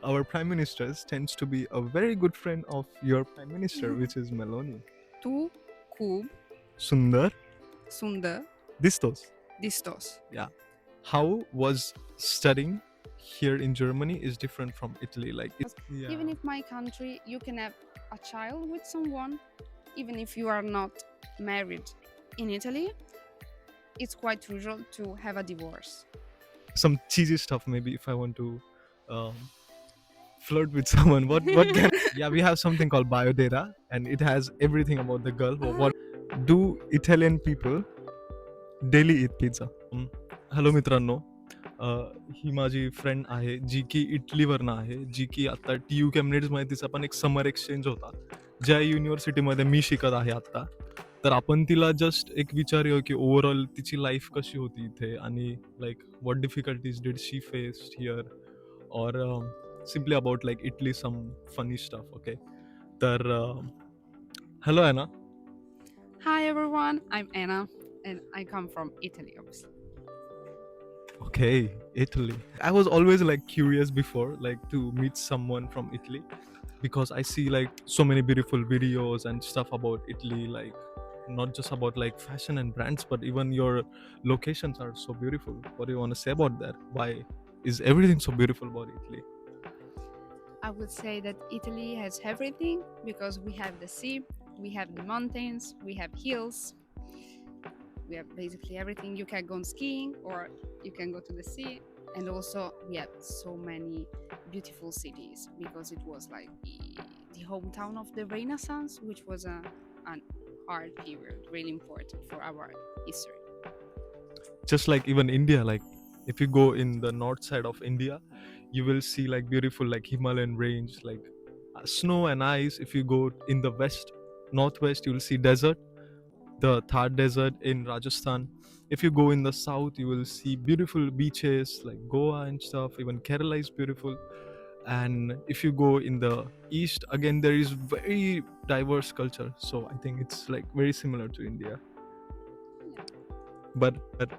Our prime minister tends to be a very good friend of your prime minister, which is Meloni. Tu kub Sundar sundar Distos. distos. Yeah. How was studying here in Germany is different from Italy? Like, yeah. Even if my country, you can have a child with someone, even if you are not married. In Italy, it's quite usual to have a divorce. Some cheesy stuff, maybe if I want to um, flirt with someone, what can yeah, we have something called biodata, and it has everything about the girl. What do Italian people daily eat pizza? Hello मित्रांनो, ही माझी friend आहे जी की इटलीवरनं आहे, जी की आता TU केम्ब्रिजमध्ये तिचा पण एक समर एक्सचेंज होता, ज्या युनिव्हर्सिटीमध्ये मी शिकत आहे आत्ता. तर आपण तिला जस्ट एक विचारूया की ओव्हरऑल तिची लाईफ कशी होती इथे, आणि like what difficulties did she faced here, और simply about like Italy, some funny stuff. Okay, तर hello Anna. Hi everyone, I'm Anna and I come from Italy, obviously. Okay, Italy. I was always like curious before, like to meet someone from Italy, because I see like so many beautiful videos and stuff about Italy, like not just about like fashion and brands, but even your locations are so beautiful. What do you want to say about that? Why is everything so beautiful about Italy? I would say that Italy has everything because we have the sea, we have the mountains, we have hills, we have basically everything. You can go on skiing or you can go to the sea, and also we have so many beautiful cities because it was like the hometown of the Renaissance, which was an art period really important for our history. Just like even India, like if you go in the north side of India, you will see like beautiful like Himalayan range, like snow and ice. If you go in the west, northwest, you will see desert, the Thar desert in Rajasthan. If you go in the south, you will see beautiful beaches like Goa and stuff. Even Kerala is beautiful. And if you go in the east, again there is very diverse culture. So I think it's like very similar to India. But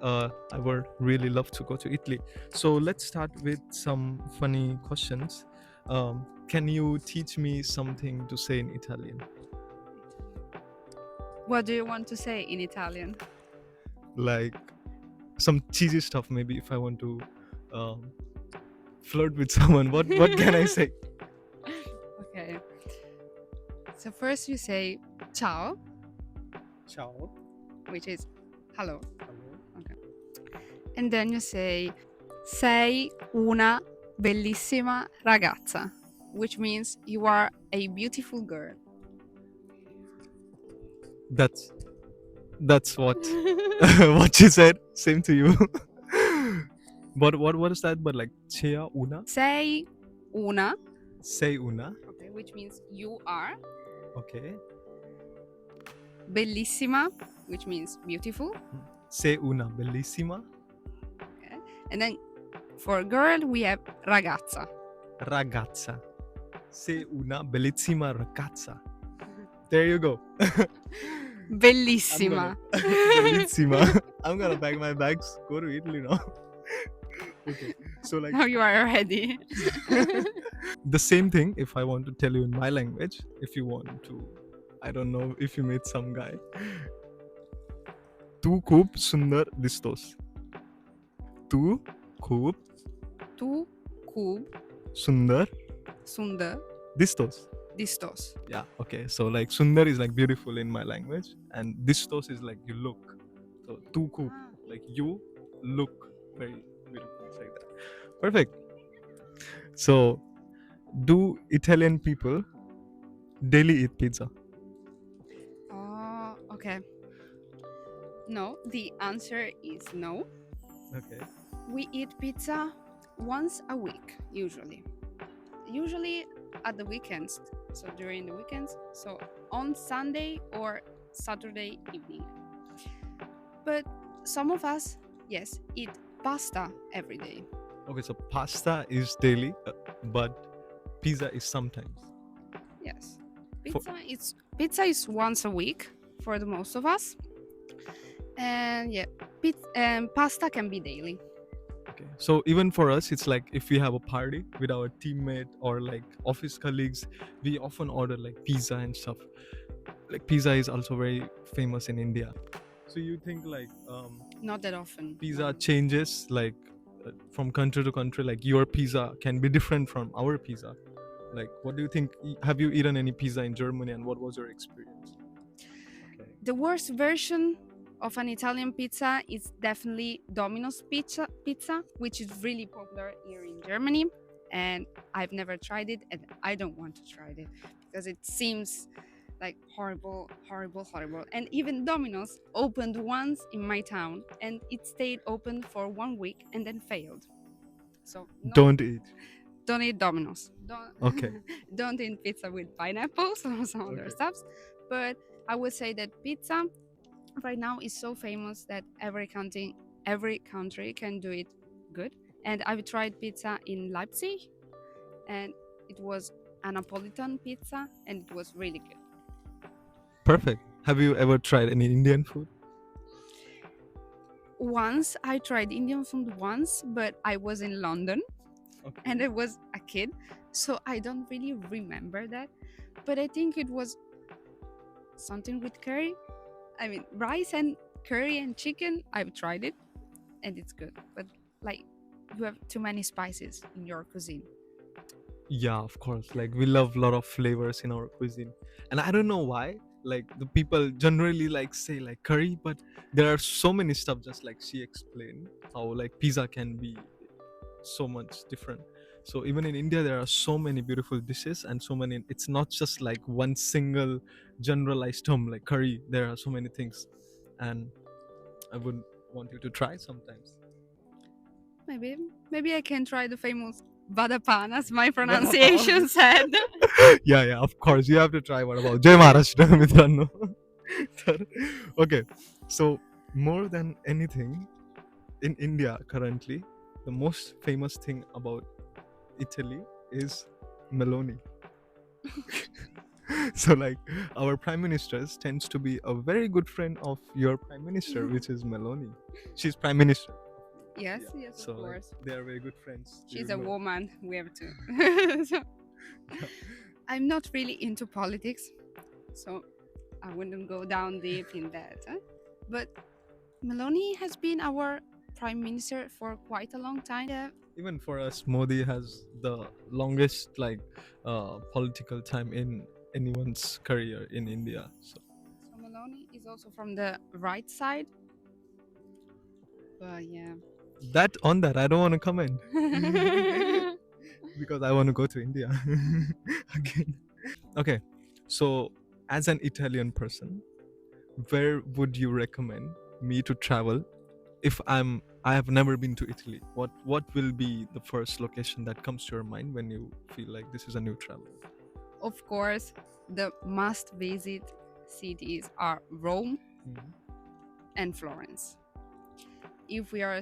I would really love to go to Italy. So let's start with some funny questions. Can you teach me something to say in Italian? What do you want to say in Italian? Like some cheesy stuff, maybe if I want to flirt with someone. What can I say? Okay. So first you say ciao, Ciao. which is hello. Hello. Okay. And then you say sei una bellissima ragazza, which means you are a beautiful girl. That's what what you said. Same to you. But what is that? But like Chia una? Sei una, Sei una. okay, which means you are Okay. bellissima, which means beautiful. Sei una bellissima Okay. And then for girl we have ragazza. ragazza. Sei una bellissima ragazza. There you go. Bellissima. Bellissima. I'm gonna pack my bags, go to Italy now. Okay, so like Now you are ready. the same thing if I want to tell you in my language, if you want to, I don't know if you meet some guy. Tu खूप सुंदर दिसतोस. तू खूप Tu kub सुंदर sundar दिसतोस. distos. Yeah, okay, so like sundar is like beautiful in my language, and distos is like you look. So tu खूप, like you look very beautiful. It's like that. Perfect. So do Italian people daily eat pizza? Oh, okay. No, the answer is no. Okay. We eat pizza once a week, usually. Usually at the weekends, so during the weekends, so on Sunday or Saturday evening. But some of us, yes, eat pasta every day. Okay, so pasta is daily, but pizza is sometimes. Yes. Pizza is once a week for the most of us. And yeah, pasta can be daily. Okay. So even for us, it's like if we have a party with our teammate or like office colleagues, we often order like pizza and stuff. Like pizza is also very famous in India. So you think like Not that often. pizza No. changes like from country to country? Like your pizza can be different from our pizza. Like what do you think? Have you eaten any pizza in Germany and what was your experience? Okay. The worst version of an Italian pizza is definitely Domino's pizza, which is really popular here in Germany. And I've never tried it, and I don't want to try it because it seems like horrible, horrible, horrible. And even Domino's opened once in my town, and it stayed open for 1 week and then failed. So Don't eat. don't eat Domino's. Don't Okay. don't eat pizza with pineapples or some other Okay. stuffs. But I would say that pizza right now is so famous that every country can do it good. And I've tried pizza in Leipzig, and it was a Napolitan pizza, and it was really good. Perfect. Have you ever tried any Indian food? Once I tried Indian food once, but I was in London Okay. and I was a kid, so I don't really remember that. But I think it was something with curry. I mean, rice and curry and chicken. I've tried it, and it's good. But like, you have too many spices in your cuisine. Yeah, of course. Like we love a lot of flavors in our cuisine, and I don't know why. Like the people generally like say like curry, but there are so many stuff. Just like she explained, how like pizza can be so much different. So even in India, there are so many beautiful dishes and so many. It's not just like one single generalized term like curry. There are so many things, and I would want you to try sometimes. Maybe I can try the famous vada pan, as my pronunciation said. Yeah, of course you have to try. What about Jai Maharashtra, Mitrano? Okay, so more than anything in India currently, the most famous thing about Italy is Meloni. So like our prime ministers tends to be a very good friend of your prime minister, which is Meloni. She's prime minister. Yes, Yeah. yes, So of like, course. they are very good friends. Do She's you a know? woman. We have to. So, I'm not really into politics, so I wouldn't go down deep in that. But Meloni has been our prime minister for quite a long time. Yeah. Even for us, Modi has the longest like political time in anyone's career in India. So So Meloni is also from the right side. But yeah. that on that, I don't want to comment because I want to go to India again. Okay, so as an Italian person, where would you recommend me to travel if I have never been to Italy? What will be the first location that comes to your mind when you feel like this is a new travel? Of course, the must visit cities are Rome Mhm. and Florence. If we are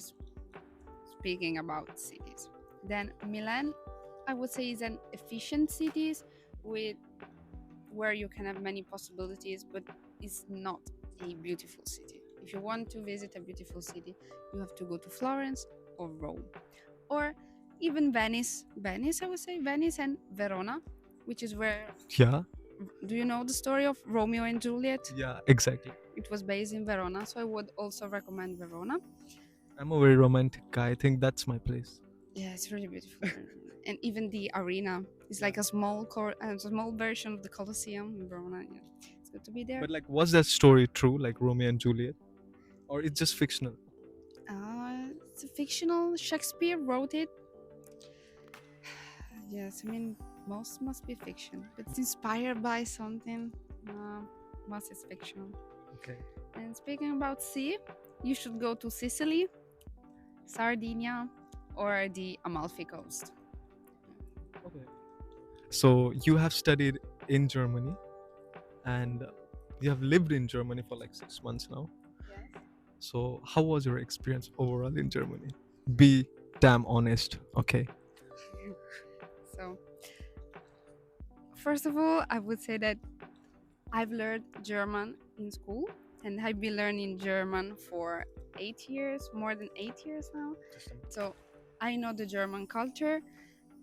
speaking about cities, then Milan, I would say, is an efficient city with where you can have many possibilities, but it's not a beautiful city. If you want to visit a beautiful city, you have to go to Florence or Rome, or even Venice. Venice, I would say Venice and Verona, which is where. Yeah, Do you know the story of Romeo and Juliet? yeah, exactly. It was based in Verona, so I would also recommend Verona. I'm a very romantic guy. I think that's my place. Yeah, it's really beautiful. And even the arena is like a small version of the Colosseum in Verona. Yeah, it's good to be there. But like, was that story true, like Romeo and Juliet, or it's just fictional? It's a fictional. Shakespeare wrote it. Yes, I mean most must be fiction, but it's inspired by something. Most is fictional. Okay. And speaking about sea, you should go to Sicily, Sardinia, or the Amalfi Coast. Okay. So you have studied in Germany, and you have lived in Germany for like 6 months now. Yes. So how was your experience overall in Germany? Be damn honest. Okay. So, first of all, I would say that I've learned German in school, and I've been learning German for 8 years, more than 8 years now. So I know the German culture,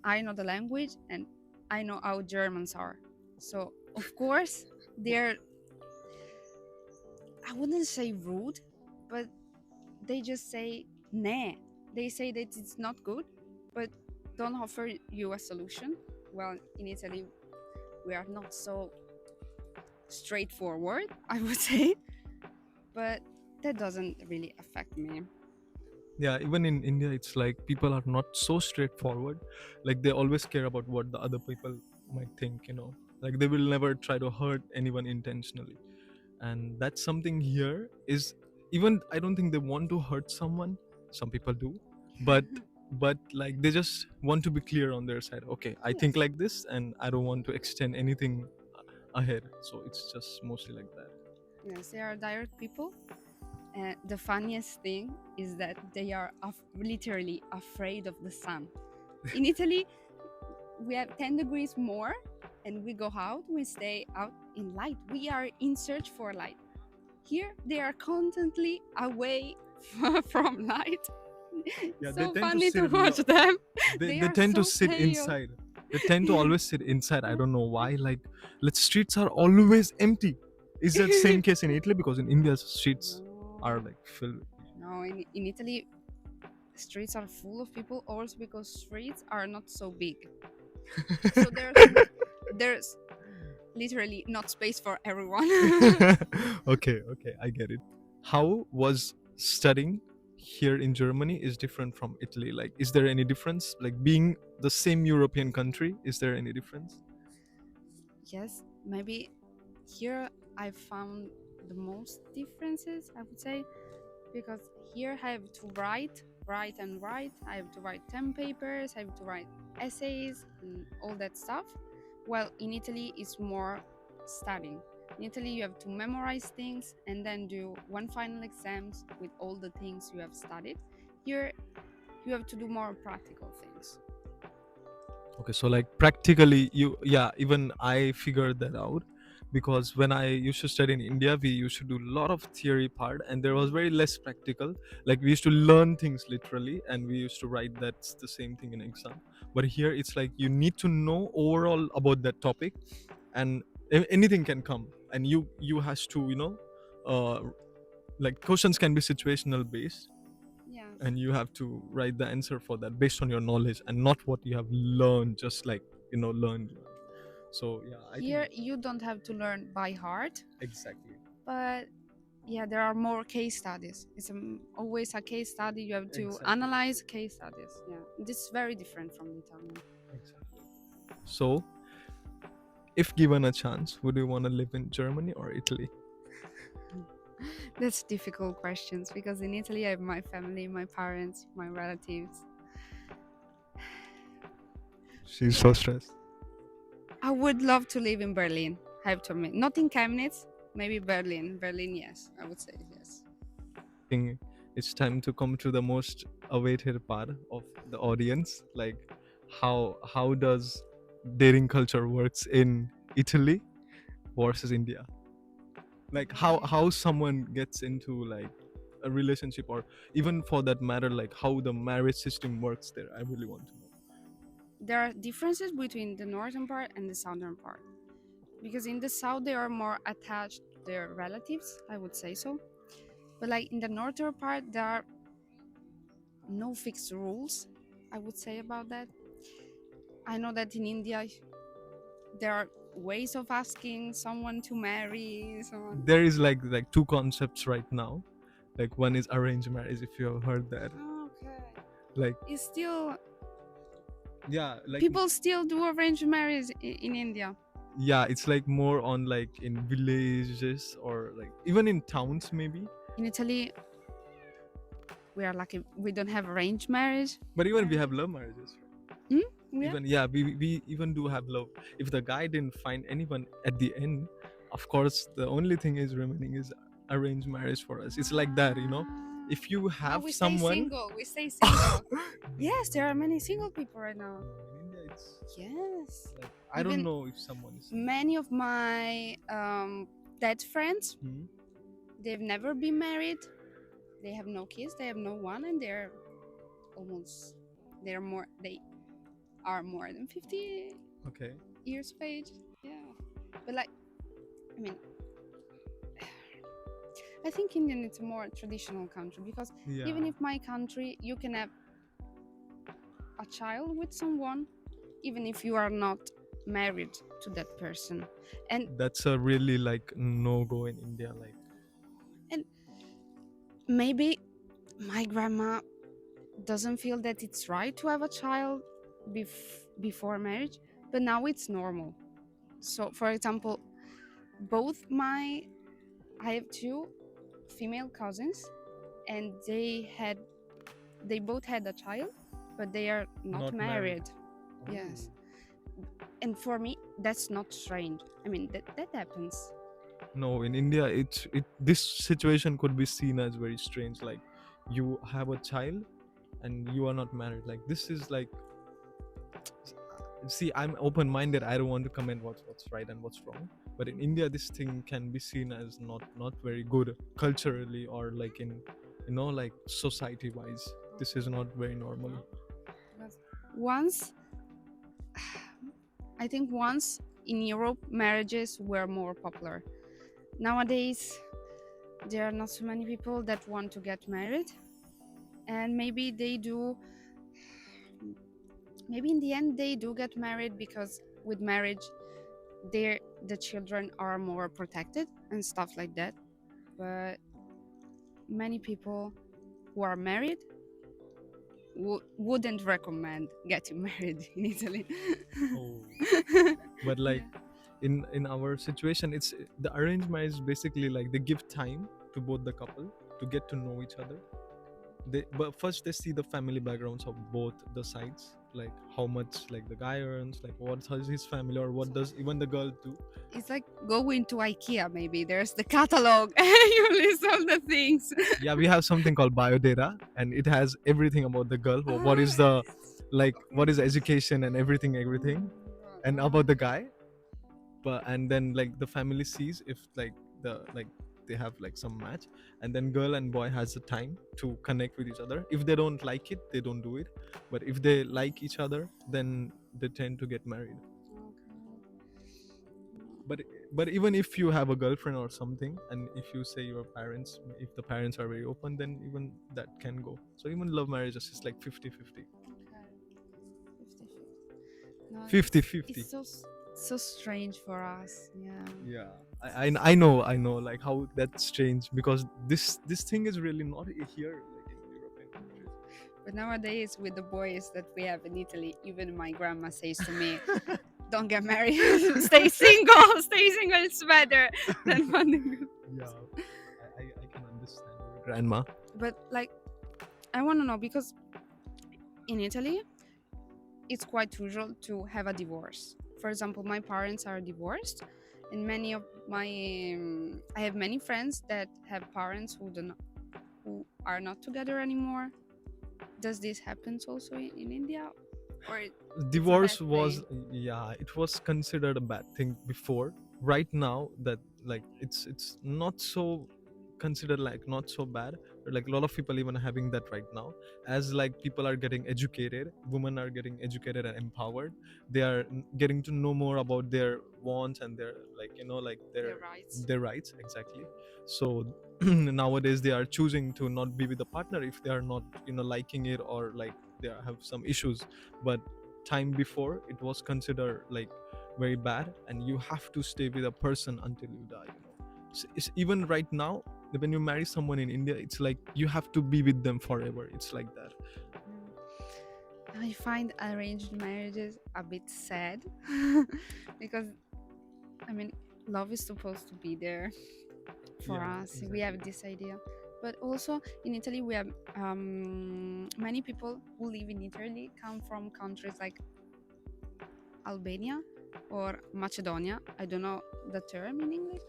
I know the language, and I know how Germans are. So, of course, they're, I wouldn't say rude, but they just say nah. They say that it's not good, but don't offer you a solution. Well, in Italy, we are not so straightforward, I would say, but that doesn't really affect me. Yeah, even in India, it's like people are not so straightforward. Like they always care about what the other people might think, you know. Like they will never try to hurt anyone intentionally. And that's something here is, even I don't think they want to hurt someone. Some people do, but like they just want to be clear on their side. Okay, I think Yes. like this, and I don't want to extend anything ahead. So it's just mostly like that. Yes, they are direct people. And the funniest thing is that they are literally afraid of the sun. In Italy, we have 10 degrees more and we go out, we stay out in light. We are in search for light. Here, they are constantly away from light. Yeah, they So tend to funny sit to watch them. they, They they are tend to so sit pale. inside. They tend to always sit inside. I don't know why. Like streets are always empty. Is that same case in Italy? Because in India, streets are No, like filled with people. no, in Italy, streets are full of people also because streets are not so big. So there's literally not space for everyone. Okay, I get it. How was studying here in Germany is different from Italy? Like, is there any difference? Like being the same European country, is there any difference? Yes, maybe here I found the most differences, I would say, because here I have to write and write. I have to write 10 papers, I have to write essays and all that stuff. While in Italy it's more studying. In Italy you have to memorize things and then do one final exams with all the things you have studied. Here you have to do more practical things. Okay, so like practically, yeah, even I figured that out because when I used to study in India, we used to do a lot of theory part and there was very less practical. Like we used to learn things literally and we used to write that's the same thing in exam. But here it's like you need to know overall about that topic and anything can come and you has to, uh like questions can be situational based Yes. and you have to write the answer for that based on your knowledge and not what you have learned, just like learned. So yeah, I think Here you don't have to learn by heart, exactly. but yeah, there are more case studies. It's always a case study. You have to Exactly. analyze case studies. Yeah, this is very different from the Italian. Exactly. So if given a chance, would you want to live in Germany or Italy? That's difficult questions because in Italy I have my family, my parents, my relatives. She's so stressed. I would love to live in Berlin. I have to admit, not in Chemnitz, maybe Berlin. Berlin, yes, I would say yes. I think it's time to come to the most awaited part of the audience, like how does dating culture works in Italy versus India? Like Okay. how someone gets into like a relationship, or even for that matter, like how the marriage system works there. I really want to know. There are differences between the northern part and the southern part because in the south they are more attached to their relatives, I would say so. But like in the northern part, there are no fixed rules, I would say about that. I know that in India there are ways of asking someone to marry someone. There is like two concepts right now. Like one is arranged marriage, if you have heard that. Okay. Like It's still yeah, like people still do arranged marriage in India. yeah, it's like more on like in villages or like even in towns maybe. In Italy, we are lucky we don't have arranged marriage. But even we have love marriages, right? Hmm? Yeah. Even yeah, we even do have love. If the guy didn't find anyone at the end, of course the only thing is remaining is arranged marriage for us. It's like that, if you Now have we stay someone. single. We stay single. Yes, there are many single people right now. No, in India it's Yes. like I don't Even know if someone is. many of my dead friends, Hmm? they've never been married. They have no kids. They have no one, and they're almost They are more than 50 Okay. years of age. Yeah, but like, I mean, I think Indian it's a more traditional country because Yeah. even if my country you can have a child with someone, even if you are not married to that person, and That's a really like no go in India. Like, and maybe my grandma doesn't feel that it's right to have a child before marriage, but now it's normal. So, for example, both my I have two female cousins, and they both had a child, but they are not not married. married. Yes, and for me, that's not strange. I mean, that happens. No, in India, this situation could be seen as very strange. Like, you have a child and you are not married. Like, this is like, see, I'm open-minded. I don't want to comment what's right and what's wrong. But in India, this thing can be seen as not very good culturally, or like in, like society-wise. This is not very normal. Because once, I think once in Europe, marriages were more popular. Nowadays, there are not so many people that want to get married, and maybe they do. Maybe in the end, they do get married because with marriage, the children are more protected and stuff like that. But many people who are married wouldn't recommend getting married in Italy. Oh. But like, Yeah. in our situation, it's the arranged marriage is basically like they give time to both the couple to get to know each other. But first they see the family backgrounds of both the sides, like how much like the guy earns, like what's his family, or what does even the girl do. It's like going to IKEA. Maybe there's the catalog, and you list all the things. Yeah, we have something called biodata, and it has everything about the girl. What is the, like, what is education and everything, and about the guy. But and then like the family sees if like they have like some match, and then girl and boy has the time to connect with each other. If they don't like it, they don't do it. But if they like each other, then they tend to get married. but but even if you have a girlfriend or something, and if you say your parents, if the parents are very open, then even that can go. So even love marriages is like 50-50. No, 50-50. it's so strange for us. Yeah. Yeah, I know like how that's strange, because this thing is really not here like in European countries. But nowadays, with the boys that we have in Italy, even my grandma says to me, "Don't get married. Stay single. Stay single. It's better than finding." Yeah, I can understand your grandma. But like, I want to know because in Italy, it's quite usual to have a divorce. For example, my parents are divorced, and many of my I have many friends that have parents who are not together anymore. Does this happen also in India, or Divorce bad was, thing? yeah, it was considered a bad thing before. Right now, that like it's not so considered, like not so bad. But like a lot of people even having that right now, as like people are getting educated, women are getting educated and empowered. They are getting to know more about their wants and their, like, like Their rights. their rights, exactly. So nowadays they are choosing to not be with the partner if they are not liking it, or like they have some issues. But time before, it was considered like very bad, and you have to stay with a person until you die. It's even right now, when you marry someone in India, it's like you have to be with them forever. It's like that. I find arranged marriages a bit sad because I mean love is supposed to be there for Yeah, us. We have exactly. this idea, but also in Italy we have many people who live in Italy come from countries like Albania or Macedonia. I don't know the term in English.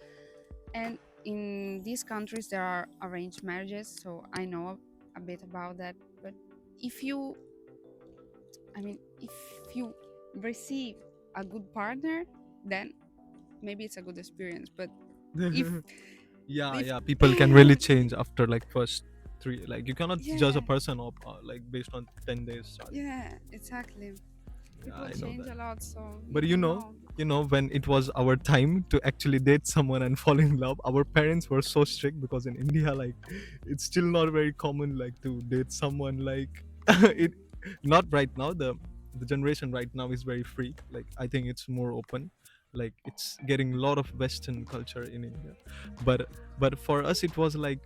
And in these countries there are arranged marriages, so I know a bit about that. But if you if you receive a good partner, then maybe it's a good experience. But if Yeah, if yeah, people can really change after like first 3. Like you cannot judge Yeah, a person of like based on 10 days study. yeah, exactly. Yeah, People I know change that. a lot, so But you don't know. when it was our time to actually date someone and fall in love, our parents were so strict because in India, like, it's still not very common like to date someone like it. Not right now. The generation right now is very free. Like I think it's more open. Like it's getting a lot of Western culture in India, but for us it was like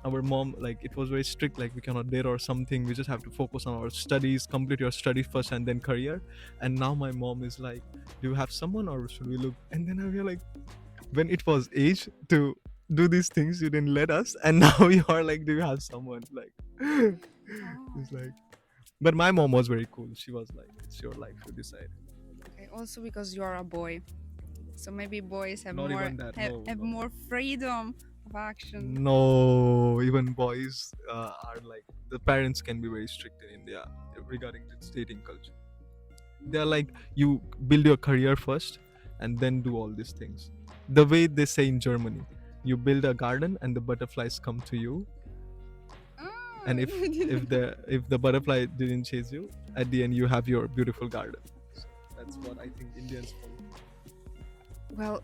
our mom, like it was very strict, like we cannot date or something, we just have to focus on our studies, complete your studies first and then career. And now my mom is like, do you have someone or should we look? And then I feel like, when it was age to do these things you didn't let us, and now you are like, do you have someone, like Oh, it's like. But my mom was very cool, she was like, it's your life, you decide. okay. Also because you are a boy, so maybe boys have Not more even that, have, no, have no, more freedom of action. no, even boys are like, the parents can be very strict in India regarding this dating culture. They're like, you build your career first and then do all these things, the way they say in Germany, you build a garden and the butterflies come to you. Oh, And if the butterfly didn't chase you, at the end you have your beautiful garden. So that's what I think Indians follow. well,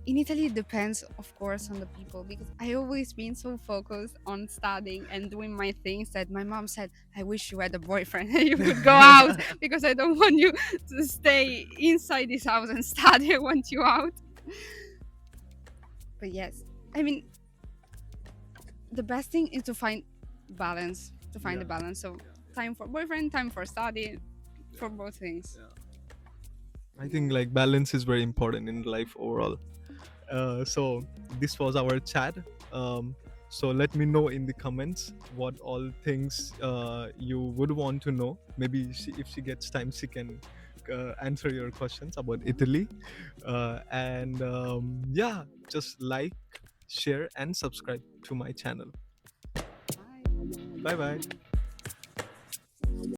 in Italy, it depends, of course, on the people because I always been so focused on studying and doing my things that my mom said, "I wish you had a boyfriend and you could go out because I don't want you to stay inside this house and study. I want you out." But yes, I mean, the best thing is to find balance, to find Yeah, the balance. So yeah, time for boyfriend, time for study, for yeah, both things. yeah. I think like balance is very important in life overall. So this was our chat. So let me know in the comments what all things you would want to know. Maybe if she gets time, she can answer your questions about Italy. And yeah, just like, share, and subscribe to my channel. Bye. Bye bye.